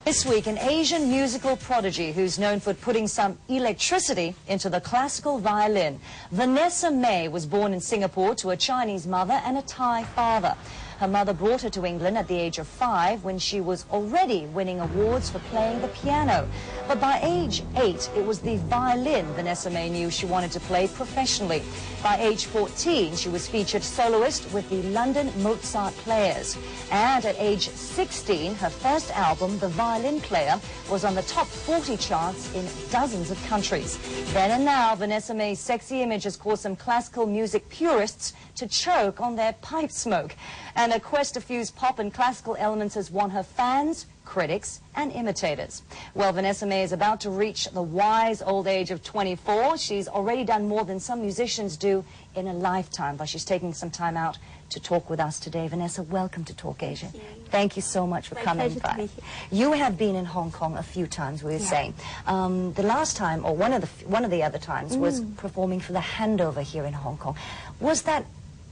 This week, an Asian musical prodigy who's known for putting some electricity into the classical violin. Vanessa-Mae was born in Singapore to a Chinese mother and a Thai father. Her mother brought her to England at the age of 5 when she was already winning awards for playing the piano. But by age 8, it was the violin Vanessa-Mae knew she wanted to play professionally. By age 14, she was featured soloist with the London Mozart Players. And at age 16, her first album, The Violin Player, was on the top 40 charts in dozens of countries. Then and now, Vanessa-Mae's sexy image has caused some classical music purists to choke on their pipe smoke. And a quest to fuse pop and classical elements has won her fans, critics, and imitators. Well, Vanessa-Mae is about to reach the wise old age of 24. She's already done more than some musicians do in a lifetime, but she's taking some time out to talk with us today. Vanessa, welcome to Talk Asia. Thank you so much for coming by. You have been in Hong Kong a few times, we were saying. The last time, or one of the other times, was performing for the Handover here in Hong Kong. Was that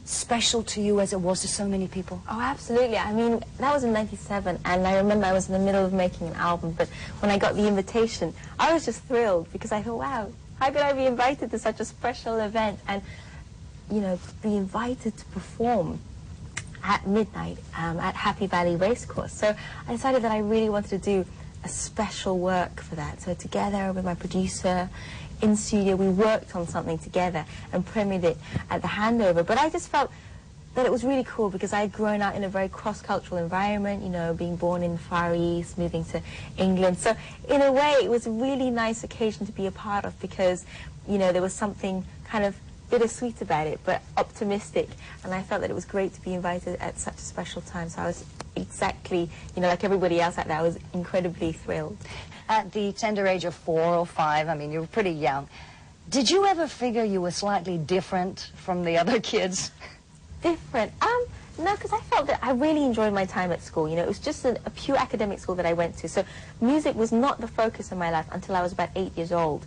special to you as it was to so many people? Oh, absolutely. I mean, that was in '97, and I remember I was in the middle of making an album, but when I got the invitation, I was just thrilled because I thought, wow, how could I be invited to such a special event and, you know, be invited to perform at midnight at Happy Valley Racecourse. So I decided that I really wanted to do a special work for that. So together with my producer, in studio, we worked on something together and premiered it at the Handover. But I just felt that it was really cool because I had grown up in a very cross-cultural environment, you know, being born in the Far East, moving to England. So in a way, it was a really nice occasion to be a part of because, you know, there was something kind of bittersweet about it, but optimistic. And I felt that it was great to be invited at such a special time. So I was exactly, you know, like everybody else out there, I was incredibly thrilled. At the tender age of 4 or 5, I mean, you were pretty young. Did you ever figure you were slightly different from the other kids? Different? No, because I felt that I really enjoyed my time at school. You know, it was just a pure academic school that I went to. So music was not the focus of my life until I was about 8 years old.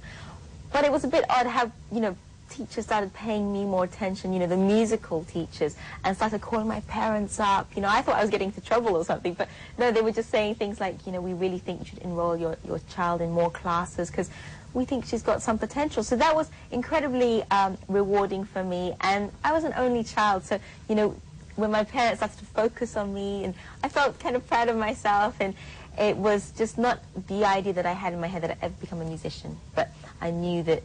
But it was a bit odd how, you know, teachers started paying me more attention, you know, the musical teachers, and started calling my parents up. You know, I thought I was getting into trouble or something, but no, they were just saying things like, you know, we really think you should enroll your child in more classes because we think she's got some potential. So that was incredibly rewarding for me, and I was an only child, so, you know, when my parents started to focus on me, and I felt kind of proud of myself, and it was just not the idea that I had in my head that I'd ever become a musician, but I knew that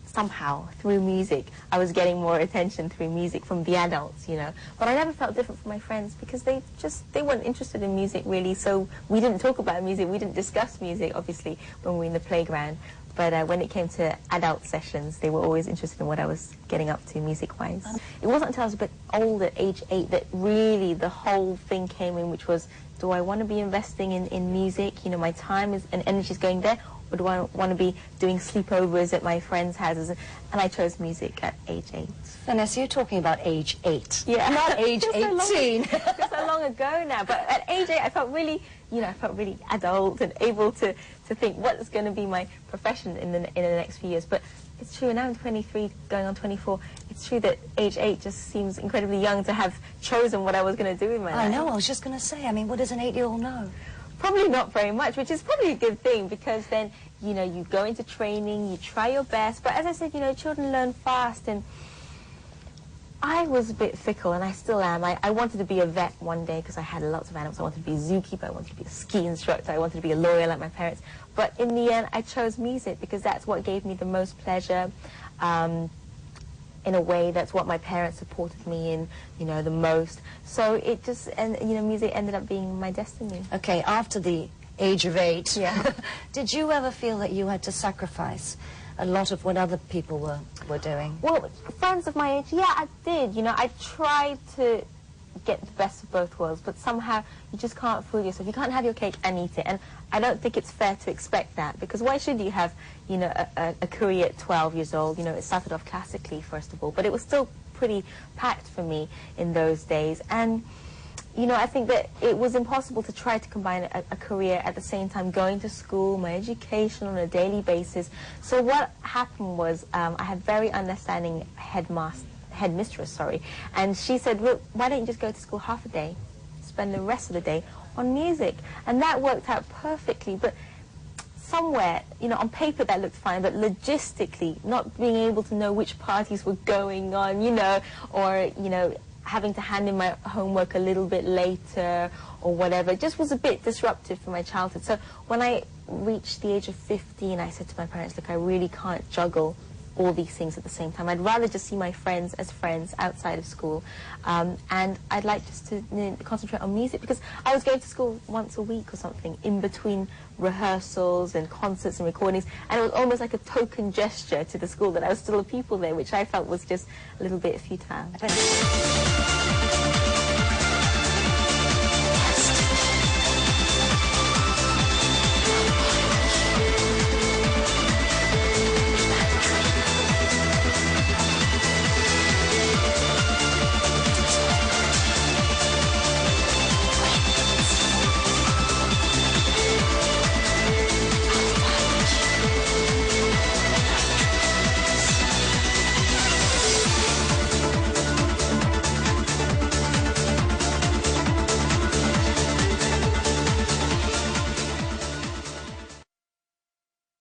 somehow, through music, I was getting more attention through music from the adults, you know. But I never felt different from my friends because they weren't interested in music, really. So we didn't talk about music. We didn't discuss music, obviously, when we were in the playground. But when it came to adult sessions, they were always interested in what I was getting up to music-wise. It wasn't until I was a bit older, age 8, that really the whole thing came in, which was, do I want to be investing in music? You know, my time and energy is going there. Or do I want to be doing sleepovers at my friends' houses? And I chose music at age 8. Vanessa, you're talking about age 8. Yeah. Not age 18. Just so long ago now. But at age 8, I felt really, you know, I felt really adult and able to think what is going to be my profession in the next few years. But it's true, now I'm 23, going on 24. It's true that age 8 just seems incredibly young to have chosen what I was going to do in my life. I know, I was just going to say, I mean, what does an 8-year-old know? Probably not very much, which is probably a good thing because then, you know, you go into training, you try your best. But as I said, you know, children learn fast, and I was a bit fickle, and I still am. I wanted to be a vet one day because I had lots of animals. I wanted to be a zookeeper, I wanted to be a ski instructor, I wanted to be a lawyer like my parents. But in the end, I chose music because that's what gave me the most pleasure. In a way, that's what my parents supported me in, you know, the most. So it just, and you know, music ended up being my destiny. Okay, after the age of 8, did you ever feel that you had to sacrifice a lot of what other people were doing? Well, friends of my age, yeah, I did. You know, I tried to get the best of both worlds, but somehow you just can't fool yourself. You can't have your cake and eat it, and I don't think it's fair to expect that, because why should you have, you know, a career at 12 years old? You know, it started off classically, first of all, but it was still pretty packed for me in those days, and, you know, I think that it was impossible to try to combine a career at the same time going to school, my education on a daily basis. So what happened was I had very understanding headmistress, and she said, look, why don't you just go to school half a day, spend the rest of the day on music. And that worked out perfectly. But somewhere, you know, on paper that looked fine, but logistically, not being able to know which parties were going on, you know, or, you know, having to hand in my homework a little bit later or whatever, it just was a bit disruptive for my childhood. So when I reached the age of 15, I said to my parents, look, I really can't juggle all these things at the same time. I'd rather just see my friends as friends outside of school, and I'd like just to concentrate on music, because I was going to school once a week or something in between rehearsals and concerts and recordings, and it was almost like a token gesture to the school that I was still a pupil there, which I felt was just a little bit futile.